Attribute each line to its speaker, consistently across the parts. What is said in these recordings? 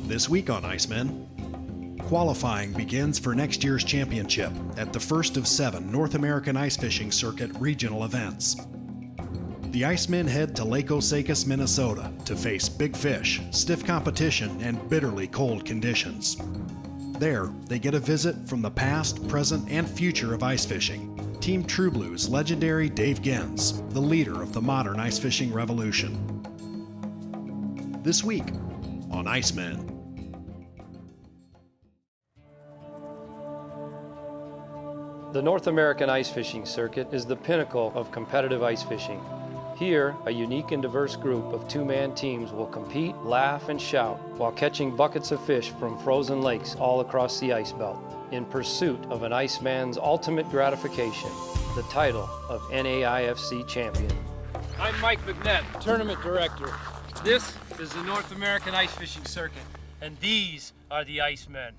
Speaker 1: This week on Icemen, qualifying begins for next year's championship at the first of 7 North American Ice Fishing Circuit regional events. The Icemen head to Lake Osakis, Minnesota to face big fish, stiff competition, and bitterly cold conditions. There, they get a visit from the past, present, and future of ice fishing, Team True Blue's legendary Dave Gens, the leader of the modern ice fishing revolution. This week on Icemen.
Speaker 2: The North American Ice Fishing Circuit is the pinnacle of competitive ice fishing. Here, a unique and diverse group of two-man teams will compete, laugh, and shout while catching buckets of fish from frozen lakes all across the ice belt in pursuit of an Iceman's ultimate gratification, the title of NAIFC champion.
Speaker 3: I'm Mike McNett, Tournament Director. This is the North American Ice Fishing Circuit, and these are the Icemen.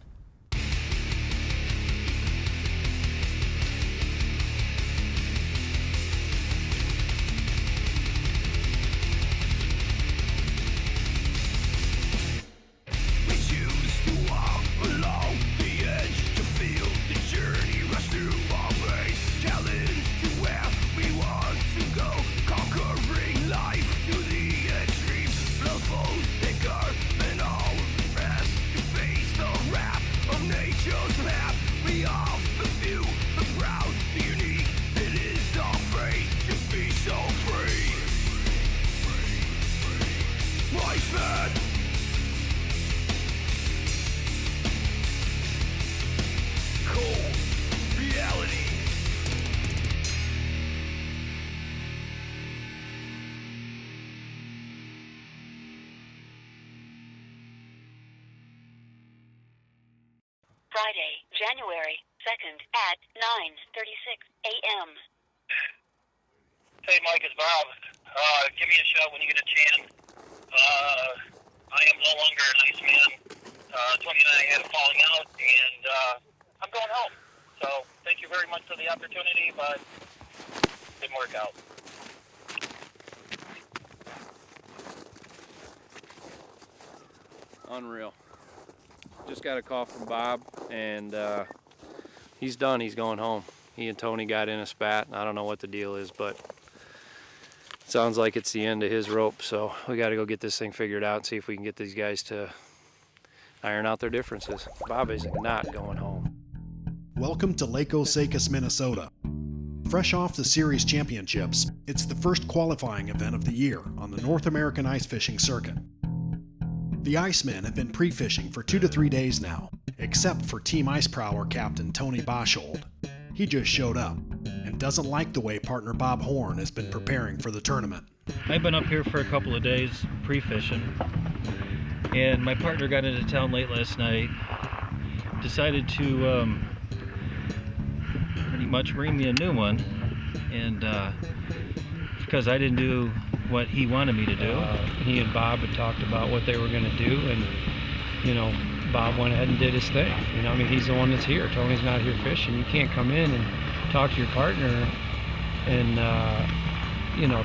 Speaker 4: Friday, January 2nd at 9:36 a.m.
Speaker 5: Hey, Mike, it's Bob. Give me a shout when you get a chance. I am no longer an Iceman. Tony and I had a falling out, and I'm going home. So thank you very much for the opportunity, but it didn't work out.
Speaker 2: Unreal. Just got a call from Bob, and he's done. He's going home. He and Tony got in a spat. I don't know what the deal is, but it sounds like it's the end of his rope. So we got to go get this thing figured out and see if we can get these guys to iron out their differences. Bob is not going home.
Speaker 1: Welcome to Lake Osakis, Minnesota. Fresh off the series championships, it's the first qualifying event of the year on the North American Ice Fishing Circuit. The Icemen have been pre-fishing for 2 to 3 days now, except for Team Ice Prowler captain Tony Boschold. He just showed up and doesn't like the way partner Bob Horn has been preparing for the tournament.
Speaker 6: I've been up here for a couple of days pre-fishing, and my partner got into town late last night, decided to pretty much bring me a new one, and because I didn't do what he wanted me to do. He and Bob had talked about what they were going to do, and Bob went ahead and did his thing. He's the one that's here. Tony's not here fishing. You can't come in and talk to your partner and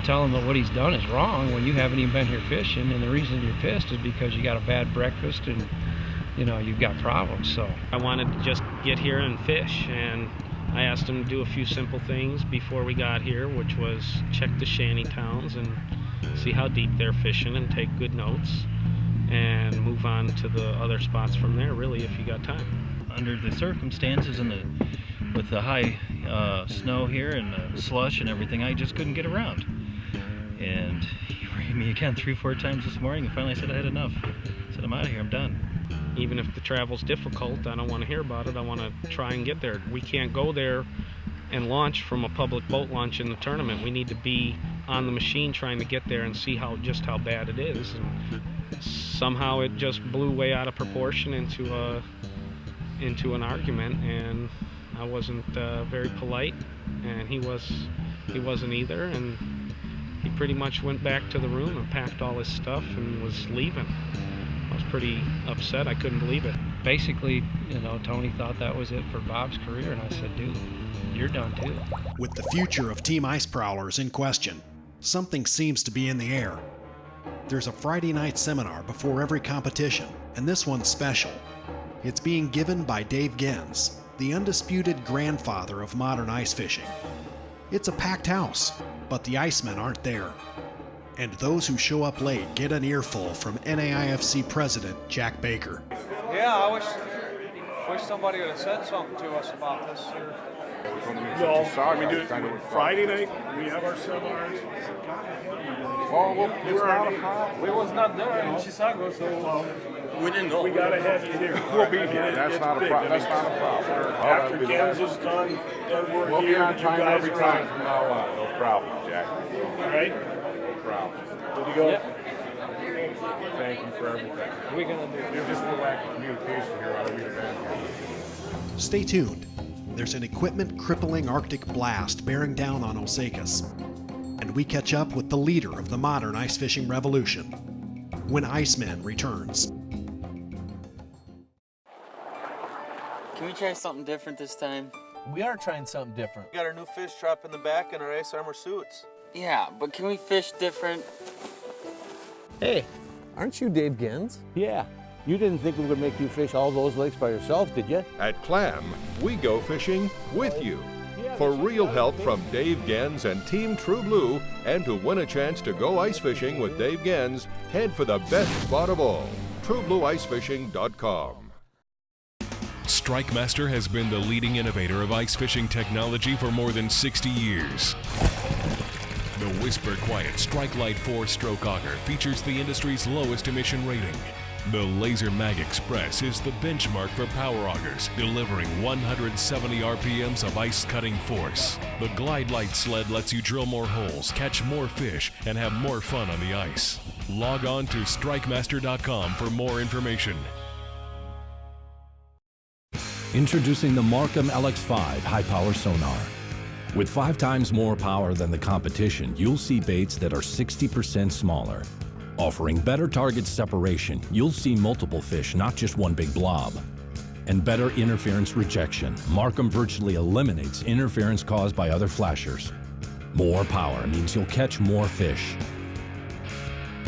Speaker 6: tell him that what he's done is wrong when you haven't even been here fishing, and the reason you're pissed is because you got a bad breakfast and you've got problems. So
Speaker 7: I wanted to just get here and fish, and I asked them to do a few simple things before we got here, which was check the shanty towns and see how deep they're fishing and take good notes, and move on to the other spots from there, really, if you got time.
Speaker 6: Under the circumstances and with the high snow here and the slush and everything, I just couldn't get around. And he rang me again 3-4 times this morning, and finally I said I had enough. I said, I'm out of here, I'm done.
Speaker 7: Even if the travel's difficult, I don't want to hear about it. I want to try and get there. We can't go there and launch from a public boat launch in the tournament. We need to be on the machine trying to get there and see just how bad it is. And somehow it just blew way out of proportion into an argument, and I wasn't very polite, and he wasn't either, and he pretty much went back to the room and packed all his stuff and was leaving. I was pretty upset. I couldn't believe it.
Speaker 6: Basically, Tony thought that was it for Bob's career, and I said, dude, you're done too.
Speaker 1: With the future of Team Ice Prowlers in question, something seems to be in the air. There's a Friday night seminar before every competition, and this one's special. It's being given by Dave Gens, the undisputed grandfather of modern ice fishing. It's a packed house, but the Icemen aren't there. And those who show up late get an earful from NAIFC President Jack Baker.
Speaker 8: Yeah, I wish somebody would have said something to us about this here.
Speaker 9: No, we do it Friday night. We have our seminars.
Speaker 8: We was not there in Chisago, so we didn't know.
Speaker 9: We gotta have you here. We'll be here.
Speaker 10: That's not a problem.
Speaker 9: After Gens is done, then we'll
Speaker 10: be on time every
Speaker 9: are
Speaker 10: time from now on. No problem, Jack.
Speaker 9: All right?
Speaker 10: No problem.
Speaker 9: Good to go?
Speaker 8: Yep.
Speaker 10: Thank you for everything.
Speaker 8: We're gonna do.
Speaker 10: There's just no lack of communication here on the event.
Speaker 1: Stay tuned. There's an equipment-crippling Arctic blast bearing down on Osakis. And we catch up with the leader of the modern ice fishing revolution when Iceman returns.
Speaker 11: Can we try something different this time?
Speaker 12: We are trying something different. We got our new fish trap in the back and our ice armor suits.
Speaker 11: Yeah, but can we fish different?
Speaker 13: Hey, aren't you Dave Gens?
Speaker 14: Yeah. You didn't think we would make you fish all those lakes by yourself, did you?
Speaker 15: At Clam, we go fishing with you. For real help from Dave Gens and Team True Blue, and to win a chance to go ice fishing with Dave Gens, head for the best spot of all, TrueBlueIceFishing.com.
Speaker 16: StrikeMaster has been the leading innovator of ice fishing technology for more than 60 years. The Whisper Quiet Strike Light 4-stroke auger features the industry's lowest emission rating. The Laser Mag Express is the benchmark for power augers, delivering 170 RPMs of ice-cutting force. The Glide Light sled lets you drill more holes, catch more fish, and have more fun on the ice. Log on to StrikeMaster.com for more information.
Speaker 17: Introducing the Markham LX5 high-power sonar. With 5 times more power than the competition, you'll see baits that are 60% smaller. Offering better target separation, you'll see multiple fish, not just one big blob. And better interference rejection. Markham virtually eliminates interference caused by other flashers. More power means you'll catch more fish.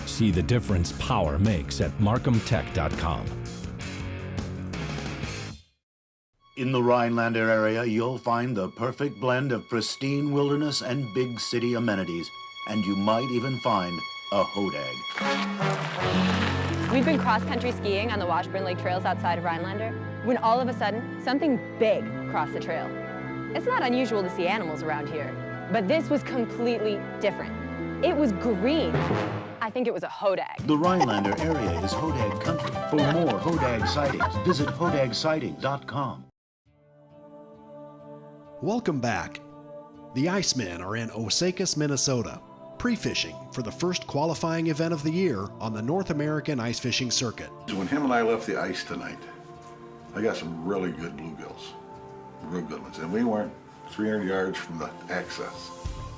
Speaker 17: See the difference power makes at markhamtech.com.
Speaker 18: In the Rhinelander area, you'll find the perfect blend of pristine wilderness and big city amenities. And you might even find a hodag.
Speaker 19: We've been cross-country skiing on the Washburn Lake trails outside of Rhinelander when all of a sudden, something big crossed the trail. It's not unusual to see animals around here, but this was completely different. It was green. I think it was a hodag.
Speaker 18: The Rhinelander area is hodag country. For more hodag sightings, visit hodagsighting.com.
Speaker 1: Welcome back. The Icemen are in Osakis, Minnesota, pre-fishing for the first qualifying event of the year on the North American Ice Fishing Circuit.
Speaker 20: When him and I left the ice tonight, I got some really good bluegills, real good ones, and we weren't 300 yards from the access.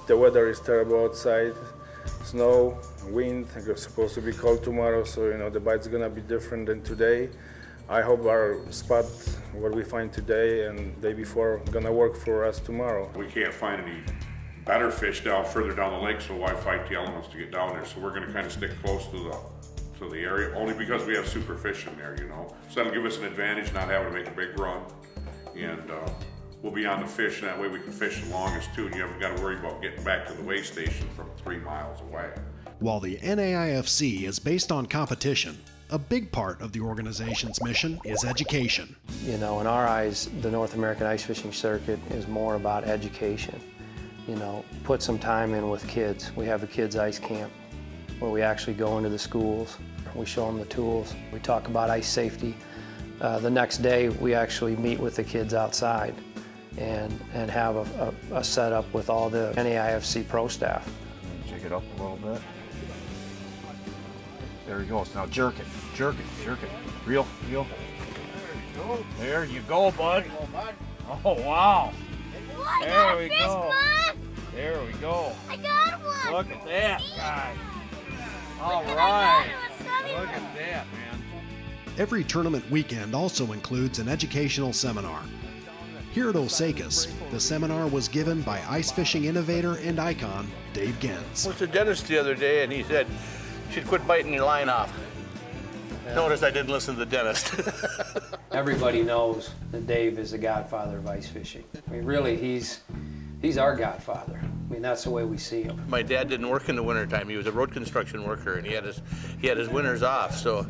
Speaker 21: The weather is terrible outside, snow, wind, it's supposed to be cold tomorrow, so the bite's gonna be different than today. I hope our spot, what we find today and the day before, gonna work for us tomorrow.
Speaker 10: We can't find any better fish further down the lake, so why fight the elements to get down there? So we're going to kind of stick close to the area, only because we have super fish in there, So that'll give us an advantage, not having to make a big run. And we'll be on the fish, and that way we can fish the longest too, and you haven't got to worry about getting back to the weigh station from 3 miles away.
Speaker 1: While the NAIFC is based on competition, a big part of the organization's mission is education.
Speaker 2: In our eyes, the North American Ice Fishing Circuit is more about education. Put some time in with kids. We have a kids' ice camp where we actually go into the schools. We show them the tools. We talk about ice safety. The next day, we actually meet with the kids outside and have a setup with all the NAIFC pro staff.
Speaker 22: Jig it up a little bit. There he goes. Now jerk it, jerk it, jerk it. Reel, reel. There you go, bud. Oh, wow. There we go. There we go.
Speaker 23: I got one.
Speaker 22: Look at that guy. All right. Look at that, man.
Speaker 1: Every tournament weekend also includes an educational seminar. Here at Osakis, the seminar was given by ice fishing innovator and icon Dave Gens.
Speaker 12: I went to the dentist the other day and he said, you should quit biting your line off. Notice I didn't listen to the dentist.
Speaker 2: Everybody knows that Dave is the godfather of ice fishing. I mean, really, he's our godfather. I mean, that's the way we see him.
Speaker 12: My dad didn't work in the wintertime. He was a road construction worker, and he had his winters off, so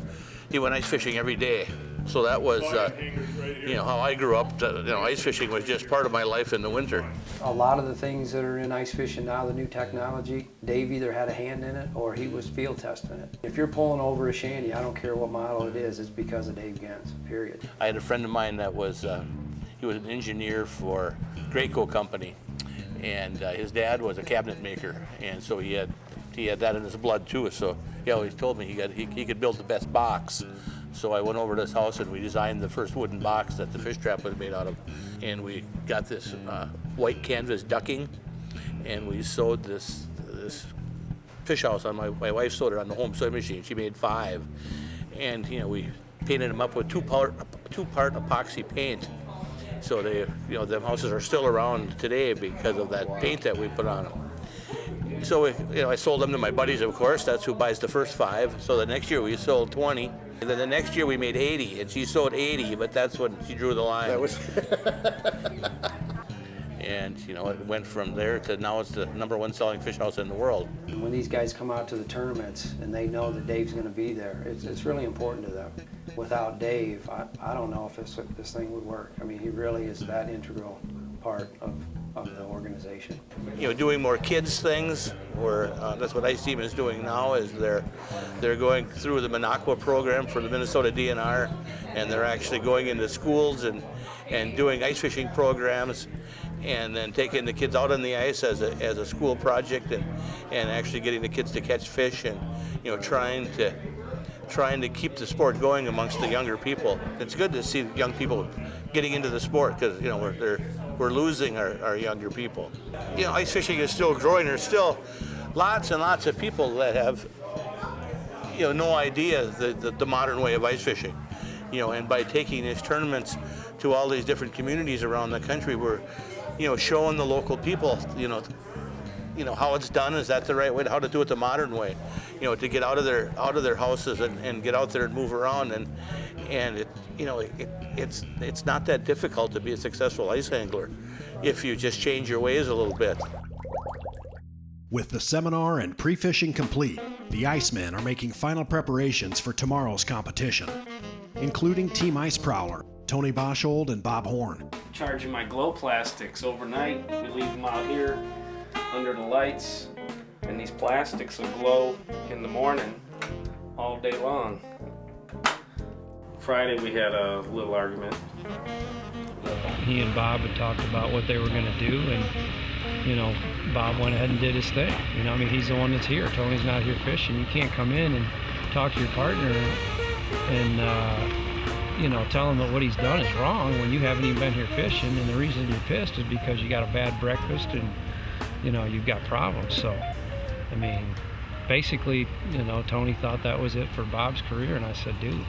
Speaker 12: he went ice fishing every day. So that was, how I grew up. Ice fishing was just part of my life in the winter.
Speaker 2: A lot of the things that are in ice fishing now, the new technology, Dave either had a hand in it or he was field testing it. If you're pulling over a shanty, I don't care what model it is, it's because of Dave Gens, period.
Speaker 12: I had a friend of mine that was, he was an engineer for Graco Company, and his dad was a cabinet maker, and so he had that in his blood too. So he always told me he could build the best box. So I went over to his house and we designed the first wooden box that the fish trap was made out of. And we got this white canvas ducking, and we sewed this fish house on my wife sewed it on the home sewing machine. She made 5, and we painted them up with two-part epoxy paint. So them houses are still around today because of that paint that we put on them. So I sold them to my buddies, of course. That's who buys the first 5. So the next year we sold 20. And then the next year we made 80, and she sold 80, but that's when she drew the line. That was. And it went from there to now it's the #1 selling fish house in the world.
Speaker 2: When these guys come out to the tournaments and they know that Dave's going to be there, it's really important to them. Without Dave, I don't know if this thing would work. I mean, he really is that integral part of the organization.
Speaker 12: Doing more kids things, or that's what Ice Team is doing now. Is they're going through the Minocqua program for the Minnesota DNR, and they're actually going into schools and doing ice fishing programs, and then taking the kids out on the ice as a school project, and actually getting the kids to catch fish, and trying to keep the sport going amongst the younger people. It's good to see young people getting into the sport, because we're losing our younger people. Ice fishing is still growing. There's still lots and lots of people that have no idea the modern way of ice fishing. And by taking these tournaments to all these different communities around the country, we're showing the local people how it's done. Is that the right way? How to do it the modern way? To get out of their houses and get out there and move around, and it's not that difficult to be a successful ice angler if you just change your ways a little bit.
Speaker 1: With the seminar and pre-fishing complete, the Icemen are making final preparations for tomorrow's competition, including Team Ice Prowler, Tony Boschold and Bob Horn.
Speaker 7: Charging my glow plastics overnight. We leave them out here under the lights, and these plastics will glow in the morning all day long. Friday we had a little argument.
Speaker 6: He and Bob had talked about what they were going to do, and Bob went ahead and did his thing. He's the one that's here. Tony's not here fishing. You can't come in and talk to your partner and tell him that what he's done is wrong when you haven't even been here fishing, and the reason you're pissed is because you got a bad breakfast and you've got problems. So basically Tony thought that was it for Bob's career, and I said, dude,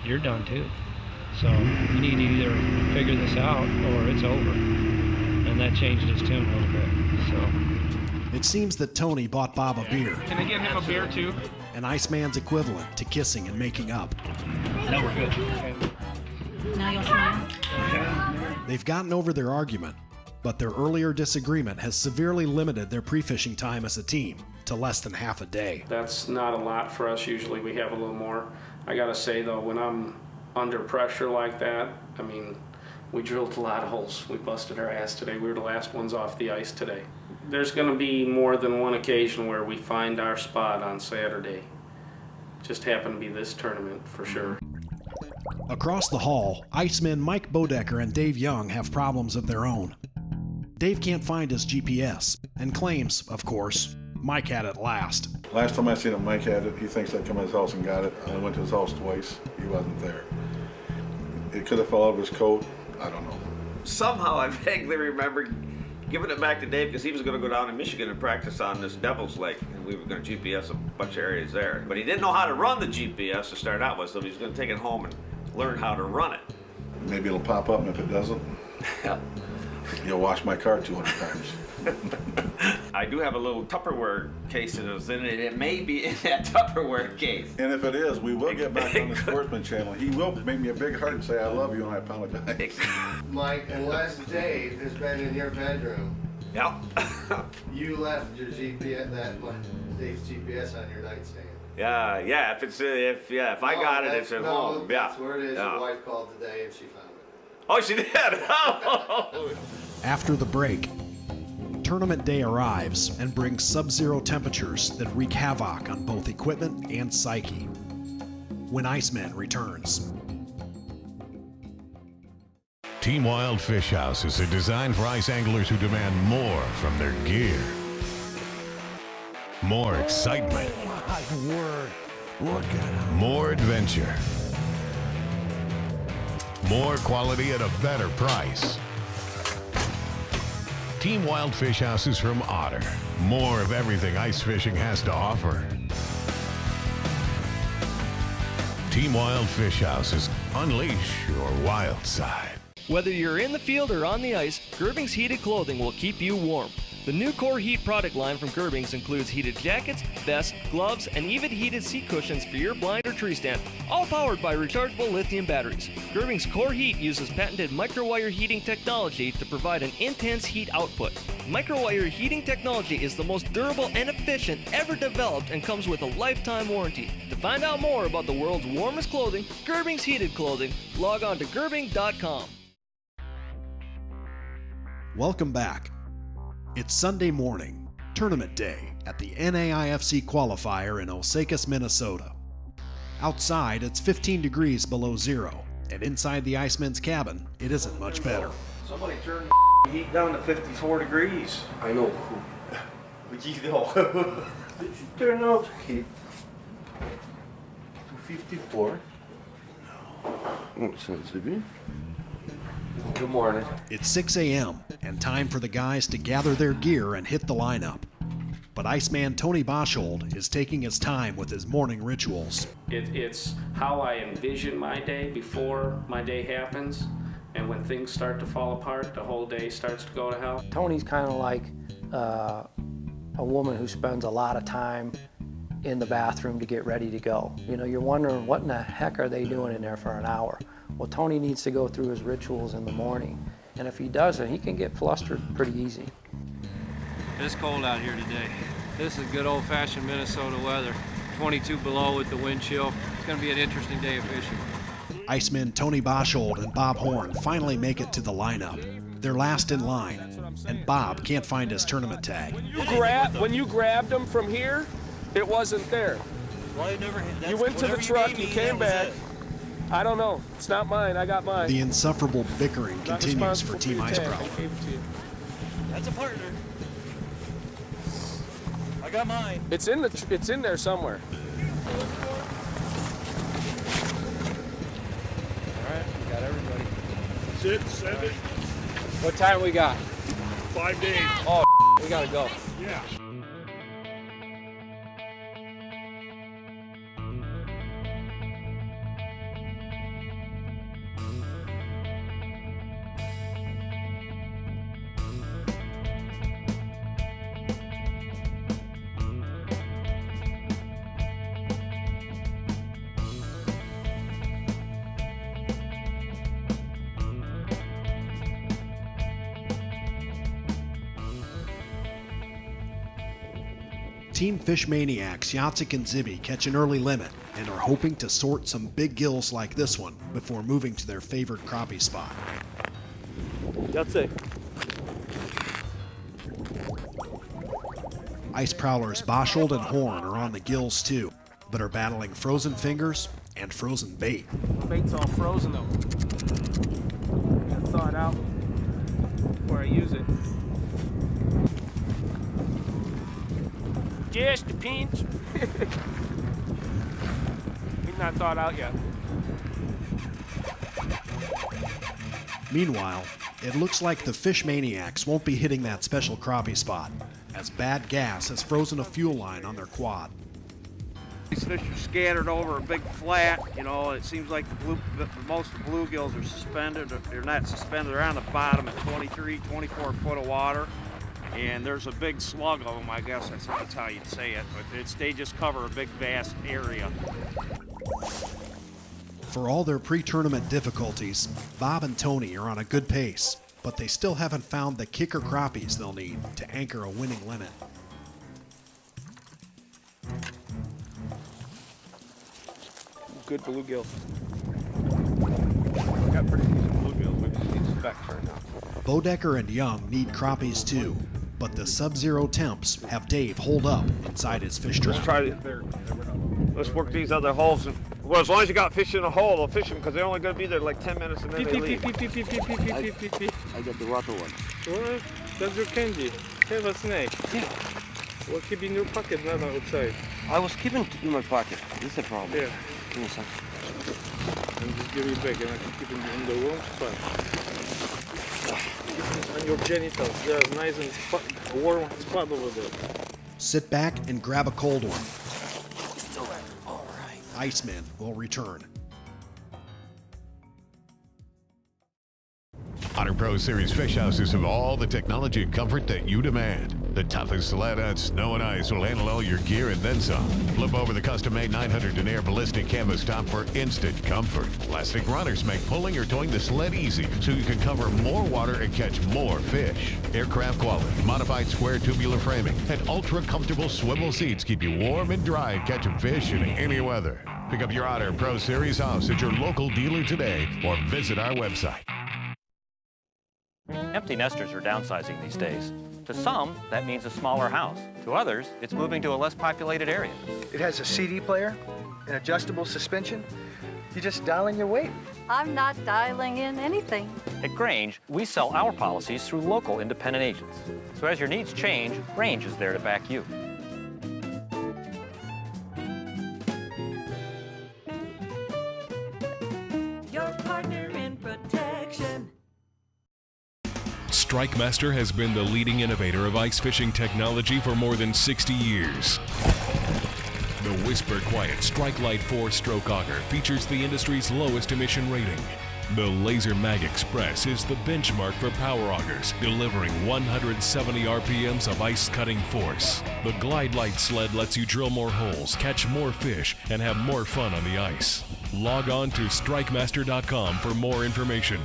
Speaker 6: you're done too. So you need to either figure this out or it's over. And that changed his tune a little bit. So
Speaker 1: it seems that Tony bought Bob a beer.
Speaker 7: Can I get him a beer too?
Speaker 1: An Iceman's equivalent to kissing and making up.
Speaker 7: No, we're good. Okay.
Speaker 3: Now you'll smile.
Speaker 1: They've gotten over their argument, but their earlier disagreement has severely limited their pre-fishing time as a team to less than half a day.
Speaker 7: That's not a lot for us. Usually we have a little more. I gotta say though, when I'm under pressure like that, we drilled a lot of holes. We busted our ass today. We were the last ones off the ice today. There's gonna be more than one occasion where we find our spot on Saturday. Just happened to be this tournament for sure.
Speaker 1: Across the hall, Icemen Mike Bodecker and Dave Young have problems of their own. Dave can't find his GPS and claims, of course, Mike had it last.
Speaker 20: Last time I seen him, Mike had it. He thinks I come to his house and got it. I went to his house twice. He wasn't there. It could have fell out of his coat. I don't know.
Speaker 4: Somehow I vaguely remember giving it back to Dave because he was going to go down to Michigan and practice on this Devil's Lake, and we were going to GPS a bunch of areas there. But he didn't know how to run the GPS to start out with, so he was going to take it home and learn how to run it.
Speaker 20: Maybe it'll pop up, and if it doesn't.
Speaker 4: Yeah.
Speaker 20: You'll wash my car 200 times.
Speaker 4: I do have a little Tupperware case that was in it. It may be in that Tupperware case.
Speaker 20: And if it is, we will get back on the Sportsman channel. He will make me a big heart and say, I love you, and I apologize.
Speaker 5: Mike, unless Dave has been in your bedroom,
Speaker 4: yeah,
Speaker 5: you left your GPS, Dave's GPS on your nightstand.
Speaker 4: Yeah. If I got it, it's at home. Yeah,
Speaker 5: that's where it is. Your wife called today and she found it.
Speaker 4: Oh, she did.
Speaker 1: After the break, tournament day arrives and brings sub-zero temperatures that wreak havoc on both equipment and psyche. When Iceman returns.
Speaker 16: Team Wild Fish House is a design for ice anglers who demand more from their gear. More excitement.
Speaker 14: My word. Look at him.
Speaker 16: More adventure. More quality at a better price. Team Wild Fish House is from Otter. More of everything ice fishing has to offer. Team Wild Fish House is unleash your wild side.
Speaker 9: Whether you're in the field or on the ice, Gerbing's heated clothing will keep you warm. The new Core Heat product line from Gerbing's includes heated jackets, vests, gloves, and even heated seat cushions for your blind or tree stand, all powered by rechargeable lithium batteries. Gerbing's Core Heat uses patented microwire heating technology to provide an intense heat output. Microwire heating technology is the most durable and efficient ever developed and comes with a lifetime warranty. To find out more about the world's warmest clothing, Gerbing's heated clothing, log on to Gerbing.com.
Speaker 1: Welcome back. It's Sunday morning, tournament day, at the NAIFC qualifier in Osakis, Minnesota. Outside, it's 15 degrees below zero, and inside the Iceman's cabin, it isn't much better.
Speaker 22: Somebody turned the heat down to 54 degrees.
Speaker 2: I know.
Speaker 22: But you know. Did you turn off the heat to 54?
Speaker 2: No. Sounds good. Good morning.
Speaker 1: It's 6 a.m. and time for the guys to gather their gear and hit the lineup. But Iceman Tony Boschold is taking his time with his morning rituals.
Speaker 7: It's how I envision my day before my day happens, and when things start to fall apart, the whole day starts to go to hell.
Speaker 2: Tony's kind of like a woman who spends a lot of time in the bathroom to get ready to go. You know, you're wondering what in the heck are they doing in there for an hour? Well, Tony needs to go through his rituals in the morning, and if he doesn't, he can get flustered pretty easy.
Speaker 8: It's cold out here today. This is good old-fashioned Minnesota weather. 22 below with the wind chill. It's going to be an interesting day of fishing.
Speaker 1: Icemen Tony Boschold and Bob Horn finally make it to the lineup. They're last in line, and Bob can't find his tournament tag.
Speaker 23: When you grabbed him from here, it wasn't there.
Speaker 22: Well,
Speaker 23: you went to the truck, you came back. I don't know. It's not mine. I got mine.
Speaker 1: The insufferable bickering continues for Team Ice Prowler.
Speaker 22: That's a partner. I got mine.
Speaker 23: It's in there somewhere.
Speaker 22: All right, we got everybody.
Speaker 23: 6, 7.
Speaker 8: What time we got?
Speaker 23: 5 days.
Speaker 8: Oh, we gotta go.
Speaker 23: Yeah.
Speaker 1: Team Fish Maniacs Yatsik and Zibby catch an early limit and are hoping to sort some big gills like this one before moving to their favorite crappie spot.
Speaker 23: Yatsik.
Speaker 1: Ice Prowlers Boschold and Horn are on the gills too, but are battling frozen fingers and frozen bait.
Speaker 7: The bait's all frozen though. I gotta thaw it out before I use it. Just a pinch. He's not thawed out yet.
Speaker 1: Meanwhile, it looks like the Fish Maniacs won't be hitting that special crappie spot, as bad gas has frozen a fuel line on their quad.
Speaker 22: These fish are scattered over a big flat. You know, it seems like most of the bluegills are suspended. They're not suspended. They're on the bottom at 23, 24 foot of water. And there's a big slug of them, I guess that's how you'd say it. But they just cover a big, vast area.
Speaker 1: For all their pre-tournament difficulties, Bob and Tony are on a good pace, but they still haven't found the kicker crappies they'll need to anchor a winning limit.
Speaker 22: Good bluegill. Got pretty decent bluegills. We just need specs right now.
Speaker 1: Bodecker and Young need crappies too, but the sub-zero temps have Dave holed up inside his fish trap.
Speaker 22: Let's work these other holes. Well, as long as you got fish in a hole, they'll fish them because they're only going to be there like 10 minutes and then they leave.
Speaker 5: I got the rocker one.
Speaker 21: What? That's your candy. Have a snake.
Speaker 22: Yeah.
Speaker 21: Well, keep in your pocket, not outside.
Speaker 22: I was keeping it in my pocket. This is the problem.
Speaker 21: Yeah.
Speaker 22: Give me a second.
Speaker 21: And just give it back and I can keep it in the warm spot. On your genitals. There's a nice and warm spot over there.
Speaker 1: Sit back and grab a cold one. Icemen will return.
Speaker 11: Otter Pro Series fish houses have all the technology and comfort that you demand. The toughest sled on snow and ice will handle all your gear and then some. Flip over the custom-made 900 Denier ballistic canvas top for instant comfort. Plastic runners make pulling or towing the sled easy so you can cover more water and catch more fish. Aircraft quality, modified square tubular framing, and ultra-comfortable swivel seats keep you warm and dry catching fish in any weather. Pick up your Otter Pro Series house at your local dealer today or visit our website.
Speaker 13: Empty nesters are downsizing these days. To some, that means a smaller house. To others, it's moving to a less populated area.
Speaker 15: It has a CD player, an adjustable suspension. You just dial in your weight.
Speaker 24: I'm not dialing in anything.
Speaker 13: At Grange, we sell our policies through local independent agents. So as your needs change, Grange is there to back you.
Speaker 25: Your partner in protection.
Speaker 16: StrikeMaster has been the leading innovator of ice fishing technology for more than 60 years. The Whisper Quiet Strike Light 4-stroke auger features the industry's lowest emission rating. The Laser Mag Express is the benchmark for power augers, delivering 170 RPMs of ice-cutting force. The Glide Light sled lets you drill more holes, catch more fish, and have more fun on the ice. Log on to StrikeMaster.com for more information.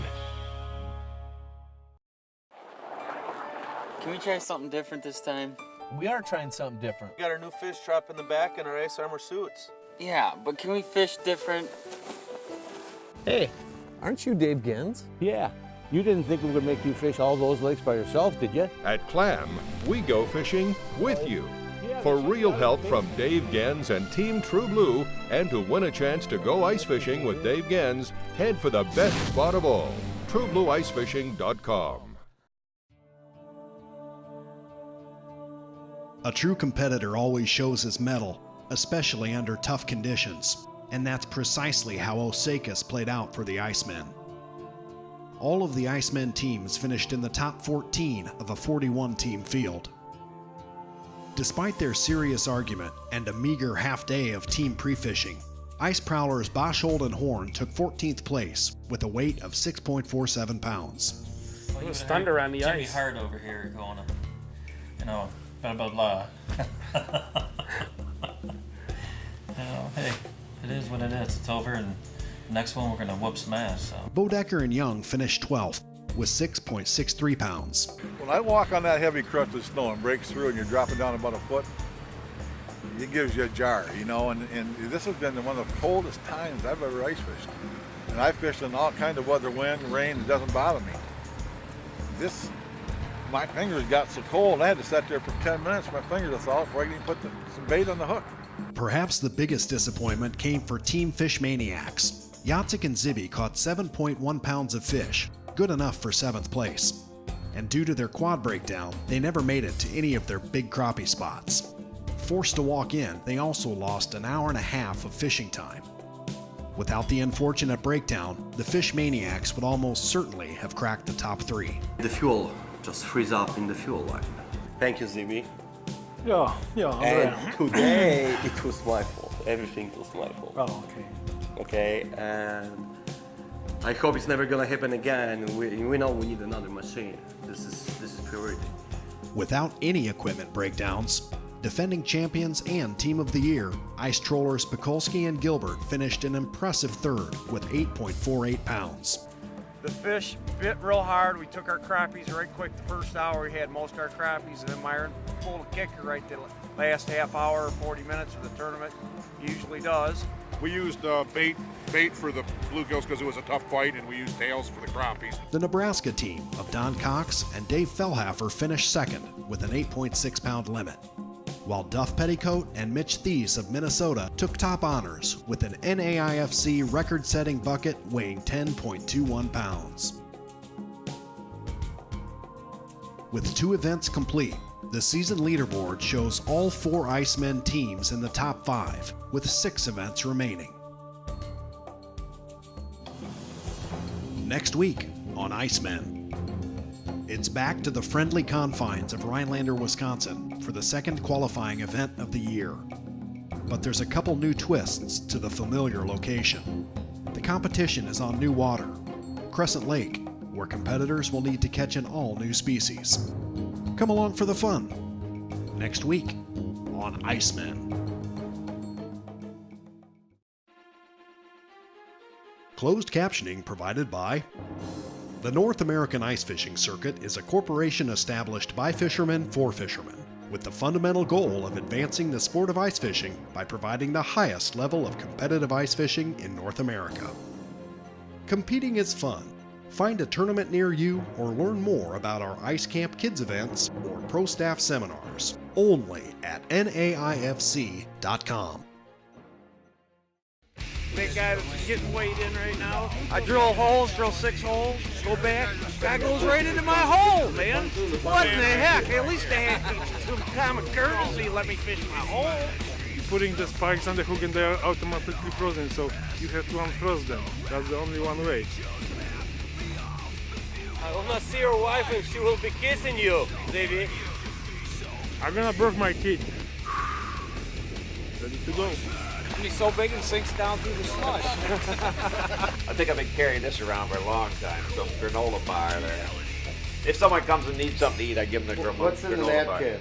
Speaker 26: Can we try something different this time?
Speaker 27: We are trying something different. We got our new fish trap in the back and our ice armor suits.
Speaker 26: Yeah, but can we fish different?
Speaker 14: Hey, aren't you Dave Gens? Yeah. You didn't think we were going to make you fish all those lakes by yourself, did you?
Speaker 28: At Clam, we go fishing with you. For real help from Dave Gens and Team True Blue, and to win a chance to go ice fishing with Dave Gens, head for the best spot of all, TrueBlueIceFishing.com.
Speaker 1: A true competitor always shows his mettle, especially under tough conditions, and that's precisely how Osakis played out for the Icemen. All of the Icemen teams finished in the top 14 of a 41-team field. Despite their serious argument and a meager half-day of team pre-fishing, ice prowlers Boshold and Horn took 14th place with a weight of 6.47 pounds.
Speaker 21: It was thunder on the
Speaker 29: Jimmy
Speaker 21: ice.
Speaker 29: Hart over here going, blah, blah, blah. Hey, it is what it is. It's over, and the next one we're going to whoop some ass. So.
Speaker 1: Bodecker and Young finished 12th with 6.63 pounds.
Speaker 30: When I walk on that heavy crust of snow and breaks through and you're dropping down about a foot, it gives you a jar, and this has been one of the coldest times I've ever ice fished. And I fished in all kinds of weather, wind, rain, it doesn't bother me. My fingers got so cold, I had to sit there for 10 minutes, my fingers are thawed before I can even put some bait on the hook.
Speaker 1: Perhaps the biggest disappointment came for Team Fish Maniacs. Jacek and Zibby caught 7.1 pounds of fish, good enough for 7th place. And due to their quad breakdown, they never made it to any of their big crappie spots. Forced to walk in, they also lost an hour and a half of fishing time. Without the unfortunate breakdown, the Fish Maniacs would almost certainly have cracked the top 3.
Speaker 31: The fuel just freeze up in the fuel line. Thank you, Zibby.
Speaker 21: Yeah.
Speaker 31: And today it was my fault. everything was my fault.
Speaker 14: Oh, okay.
Speaker 31: Okay, and I hope it's never gonna happen again. We know we need another machine. This is priority.
Speaker 1: Without any equipment breakdowns, defending champions and Team of the Year, ice trollers Pekulski and Gilbert finished an impressive third with 8.48 pounds.
Speaker 22: The fish bit real hard. We took our crappies right quick the first hour. We had most of our crappies, and then Myron pulled a kicker right the last half hour or 40 minutes of the tournament. He usually does.
Speaker 2: We used bait for the bluegills because it was a tough fight, and we used tails for the crappies.
Speaker 1: The Nebraska team of Don Cox and Dave Fellhafer finished second with an 8.6 pound limit, while Duff Petticoat and Mitch Thies of Minnesota took top honors with an NAIFC record-setting bucket weighing 10.21 pounds. With 2 events complete, the season leaderboard shows all 4 Icemen teams in the top 5, with 6 events remaining. Next week on Icemen, it's back to the friendly confines of Rhinelander, Wisconsin for the second qualifying event of the year. But there's a couple new twists to the familiar location. The competition is on new water, Crescent Lake, where competitors will need to catch an all-new species. Come along for the fun. Next week on Icemen. Closed captioning provided by the North American Ice Fishing Circuit is a corporation established by fishermen for fishermen, with the fundamental goal of advancing the sport of ice fishing by providing the highest level of competitive ice fishing in North America. Competing is fun. Find a tournament near you or learn more about our Ice Camp Kids events or pro staff seminars only at naifc.com.
Speaker 22: Big guy that's getting weighed in right now. I drill holes, drill 6 holes, go back. Guy goes right into my hole, man. What in the heck? At least they had some common courtesy. Let me fish my hole.
Speaker 21: Putting the spikes on the hook and they are automatically frozen, so you have to unfroze them. That's the only one way.
Speaker 3: I will not see your wife and she will be kissing you, baby.
Speaker 21: I'm gonna break my teeth. Ready to go.
Speaker 22: He's so big it sinks down through the slush.
Speaker 4: I think I've been carrying this around for a long time, some granola bar there. If someone comes and needs something to eat, I give them the granola bar.
Speaker 5: What's in the napkin?